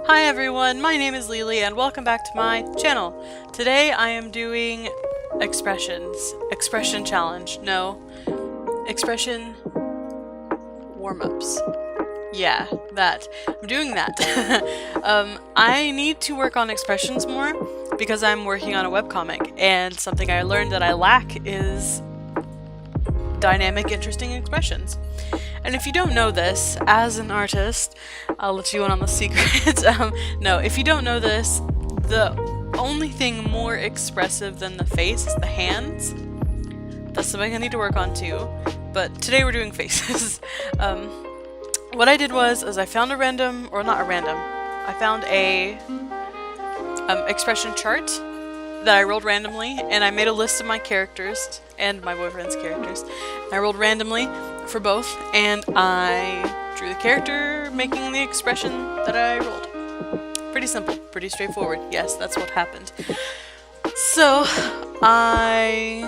Hi everyone, my name is Lily and welcome back to my channel. Today I am doing expression challenge, expression warm-ups. Yeah, that. I'm doing that. I need to work on expressions more because I'm working on a webcomic, and something I learned that I lack is dynamic, interesting expressions. And if you don't know this, as an artist, I'll let you in on the secret. No, if you don't know this, the only thing more expressive than the face is the hands. That's something I need to work on too, but today we're doing faces. What I did was I found I found a expression chart that I rolled randomly, and I made a list of my characters and my boyfriend's characters. I rolled randomly for both, and I drew the character making the expression that I rolled. Pretty simple, pretty straightforward. Yes, that's what happened. So I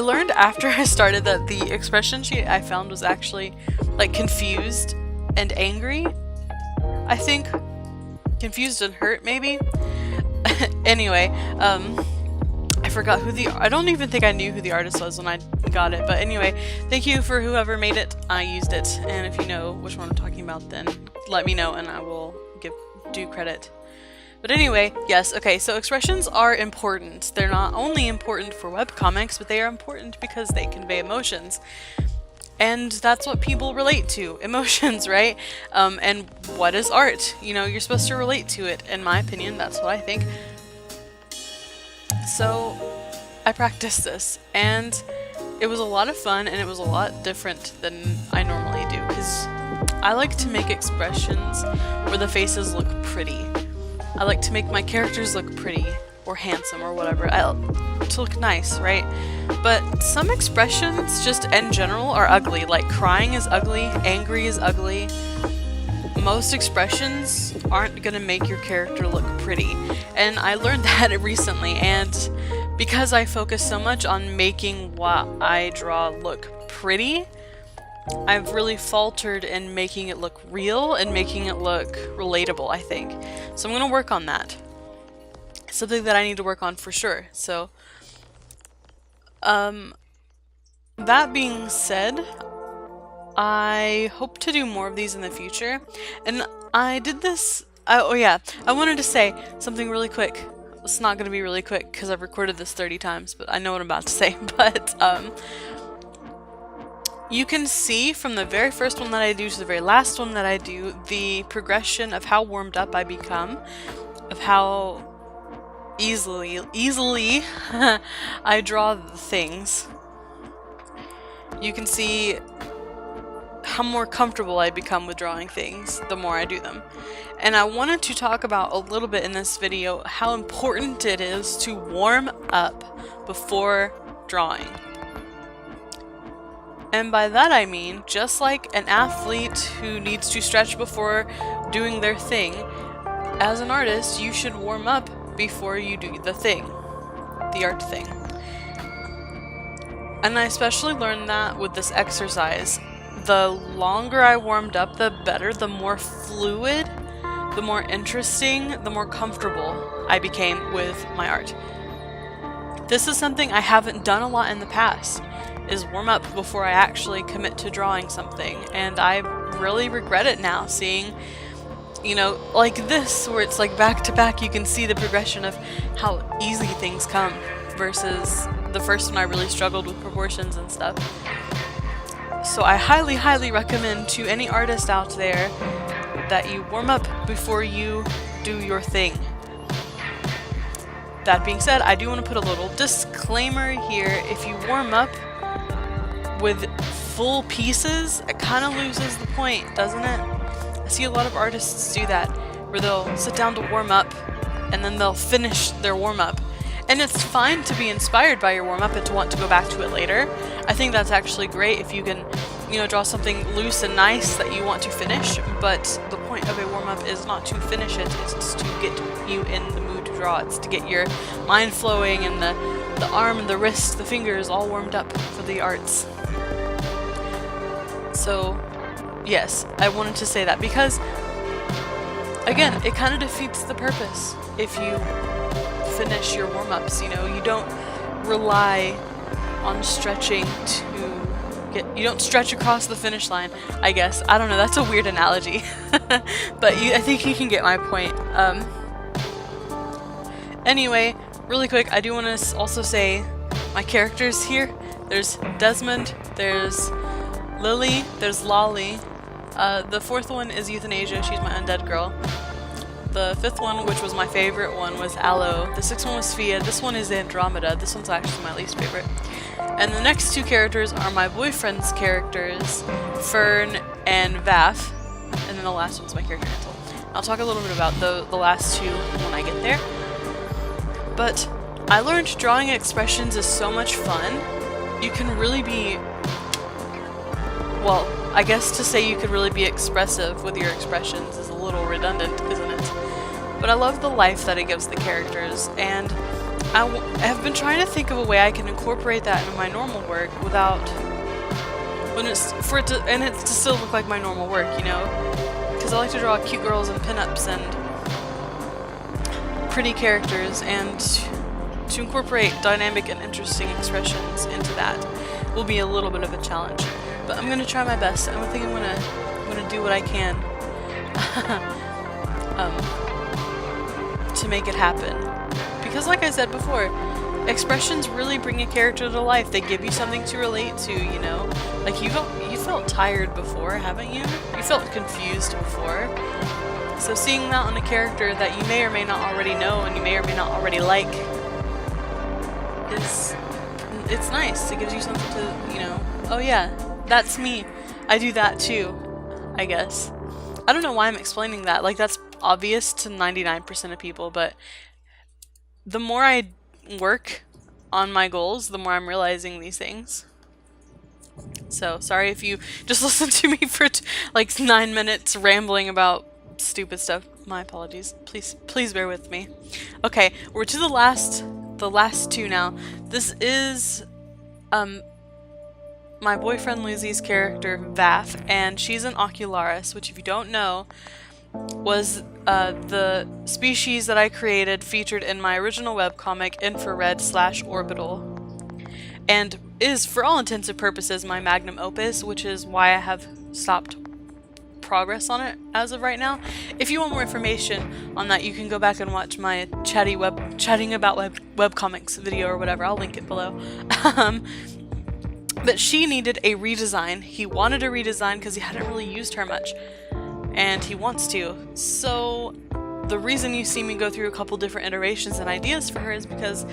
learned after I started that the expression sheet I found was actually like confused and angry. I think confused and hurt, maybe. Anyway, I forgot who I don't even think I knew who the artist was when I got it, but anyway, thank you for whoever made it. I used it, and if you know which one I'm talking about, then let me know and I will give due credit. But anyway, yes, okay, so expressions are important. They're not only important for webcomics, but they are important because they convey emotions. And that's what people relate to, emotions, right? And what is art? You know, you're supposed to relate to it. In my opinion, that's what I think. So I practiced this, and it was a lot of fun, and it was a lot different than I normally do, because I like to make expressions where the faces look pretty. I like to make my characters look pretty, or handsome, or whatever, to look nice, right? But some expressions, just in general, are ugly. Like crying is ugly, angry is ugly. Most expressions aren't gonna make your character look pretty, and I learned that recently, and because I focus so much on making what I draw look pretty, I've really faltered in making it look real and making it look relatable, I think. So I'm gonna work on that. Something that I need to work on for sure. So that being said, I hope to do more of these in the future, and I did this, oh yeah, I wanted to say something really quick. It's not going to be really quick because I've recorded this 30 times, but I know what I'm about to say. But you can see from the very first one that I do to the very last one that I do, the progression of how warmed up I become, of how easily I draw the things. You can see how more comfortable I become with drawing things the more I do them. And I wanted to talk about a little bit in this video how important it is to warm up before drawing. And by that I mean, just like an athlete who needs to stretch before doing their thing, as an artist you should warm up before you do the thing, the art thing. And I especially learned that with this exercise. The longer I warmed up, the better, the more fluid, the more interesting, the more comfortable I became with my art. This is something I haven't done a lot in the past, is warm up before I actually commit to drawing something, and I really regret it now, seeing, you know, like this, where it's like back to back, you can see the progression of how easy things come, versus the first one I really struggled with proportions and stuff. So I highly, highly recommend to any artist out there that you warm up before you do your thing. That being said, I do want to put a little disclaimer here. If you warm up with full pieces, it kind of loses the point, doesn't it? I see a lot of artists do that, where they'll sit down to warm up, and then they'll finish their warm up. And it's fine to be inspired by your warm-up and to want to go back to it later. I think that's actually great if you can, you know, draw something loose and nice that you want to finish, but the point of a warm-up is not to finish it, it's to get you in the mood to draw. It's to get your mind flowing and the arm and the wrist, the fingers all warmed up for the arts. So, yes, I wanted to say that because again, it kind of defeats the purpose if you finish your warm-ups, you know? You don't rely on stretching to you don't stretch across the finish line, I guess. I don't know, that's a weird analogy. But I think you can get my point. Anyway, really quick, I do want to also say my characters here. There's Desmond, there's Lily, there's Lolly. The fourth one is Euthanasia, she's my undead girl. The fifth one, which was my favorite one, was Aloe. The sixth one was Fia. This one is Andromeda. This one's actually my least favorite. And the next two characters are my boyfriend's characters, Fern and Vaf. And then the last one's my character, Hansel. I'll talk a little bit about the last two when I get there. But I learned drawing expressions is so much fun. You can really be, well, I guess to say you could really be expressive with your expressions is a little redundant, isn't it? But I love the life that it gives the characters, and I have been trying to think of a way I can incorporate that into my normal work without, and it to still look like my normal work, you know? Because I like to draw cute girls and pinups and pretty characters, and to incorporate dynamic and interesting expressions into that will be a little bit of a challenge. But I'm gonna try my best. I think I'm gonna do what I can to make it happen. Because like I said before, expressions really bring a character to life. They give you something to relate to, you know? Like you felt tired before, haven't you? You felt confused before. So seeing that on a character that you may or may not already know and you may or may not already like it's nice. It gives you something to, you know, oh yeah, that's me. I do that too, I guess. I don't know why I'm explaining that. Like, that's obvious to 99% of people, but the more I work on my goals, the more I'm realizing these things. So, sorry if you just listened to me for like 9 minutes rambling about stupid stuff. My apologies. Please bear with me. Okay, we're to the last two now. This is my boyfriend Lucy's character Vaf, and she's an Ocularis, which if you don't know was the species that I created featured in my original webcomic Infrared/Orbital, and is for all intents and purposes my magnum opus, which is why I have stopped progress on it as of right now. If you want more information on that, you can go back and watch my chatting about webcomics video or whatever. I'll link it below. But she needed a redesign. He wanted a redesign because he hadn't really used her much, and he wants to. So the reason you see me go through a couple different iterations and ideas for her is because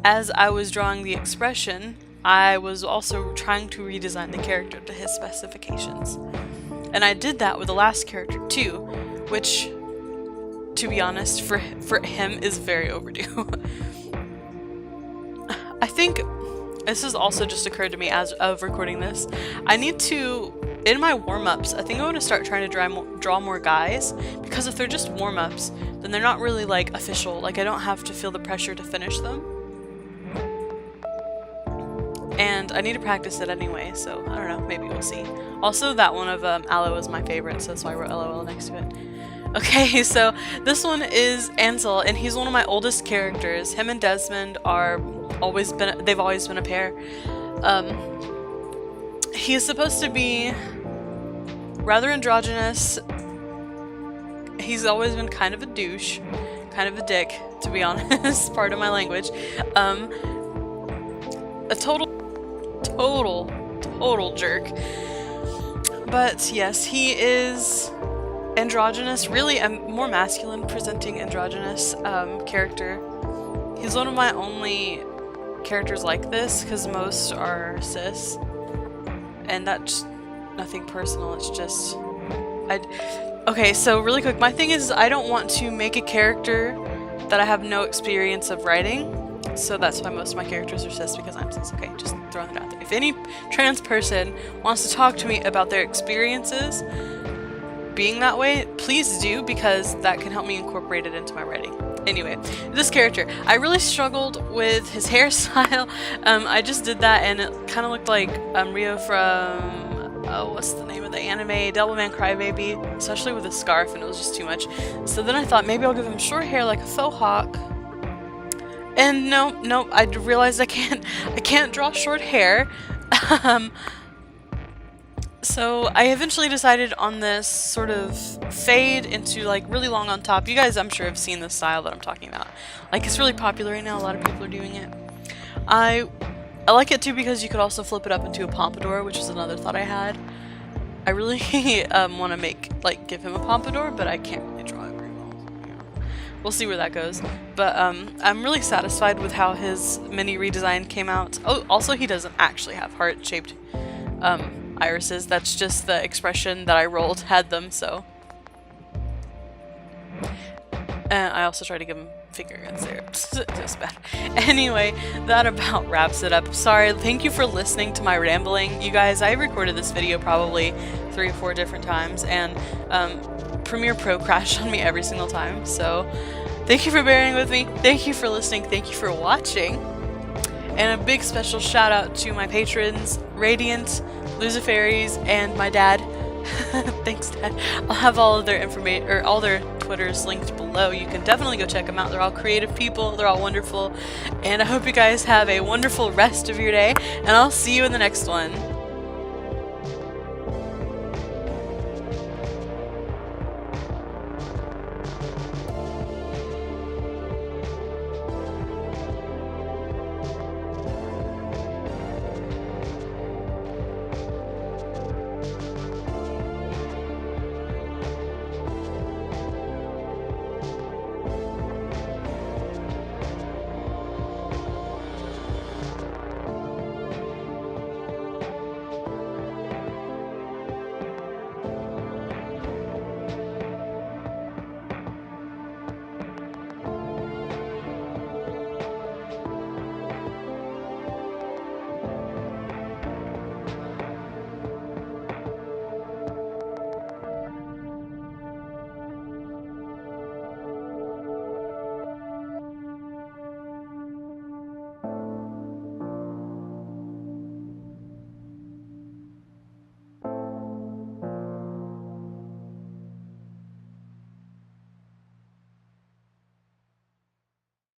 as I was drawing the expression, I was also trying to redesign the character to his specifications. And I did that with the last character too, which, to be honest, for him is very overdue. I think this has also just occurred to me as of recording this. I need to, in my warm-ups, I think I want to start trying to draw more guys, because if they're just warm-ups, then they're not really like official. Like, I don't have to feel the pressure to finish them. And I need to practice it anyway, so I don't know, maybe we'll see. Also, that one of Aloe is my favorite, so that's why I wrote LOL next to it. Okay, so this one is Ansel, and he's one of my oldest characters. Him and Desmond they've always been a pair. He's supposed to be rather androgynous. He's always been kind of a douche, kind of a dick, to be honest, pardon my language. A total jerk. But yes, he is androgynous, really a more masculine presenting androgynous character. He's one of my only characters like this, because most are cis, and that's nothing personal, it's just okay, so really quick, my thing is I don't want to make a character that I have no experience of writing, so that's why most of my characters are cis, because I'm cis. Okay, just throwing it out there. If any trans person wants to talk to me about their experiences being that way, please do, because that can help me incorporate it into my writing. Anyway, this character, I really struggled with his hairstyle. I just did that and it kind of looked like Rio from what's the name of the anime? Devilman Crybaby, especially with a scarf, and it was just too much. So then I thought maybe I'll give him short hair like a faux hawk. And no, I realized I can't draw short hair. So I eventually decided on this sort of fade into like really long on top. You guys, I'm sure, have seen this style that I'm talking about. Like, it's really popular right now. A lot of people are doing it. I like it too because you could also flip it up into a pompadour, which is another thought I had. I really want to give him a pompadour, but I can't really draw it very well. We'll see where that goes. But I'm really satisfied with how his mini redesign came out. Oh, also he doesn't actually have heart-shaped irises. That's just the expression that I rolled had them, so. And I also tried to give him finger guns there. Just bad. Anyway, that about wraps it up. Sorry, thank you for listening to my rambling. You guys, I recorded this video probably 3 or 4 different times, and PremierPro crashed on me every single time, so thank you for bearing with me. Thank you for listening. Thank you for watching. And a big special shout out to my patrons, Radiant, Luciferes, and my dad. Thanks, Dad. I'll have all of their information, or all their Twitters linked below. You can definitely go check them out. They're all creative people. They're all wonderful. And I hope you guys have a wonderful rest of your day. And I'll see you in the next one.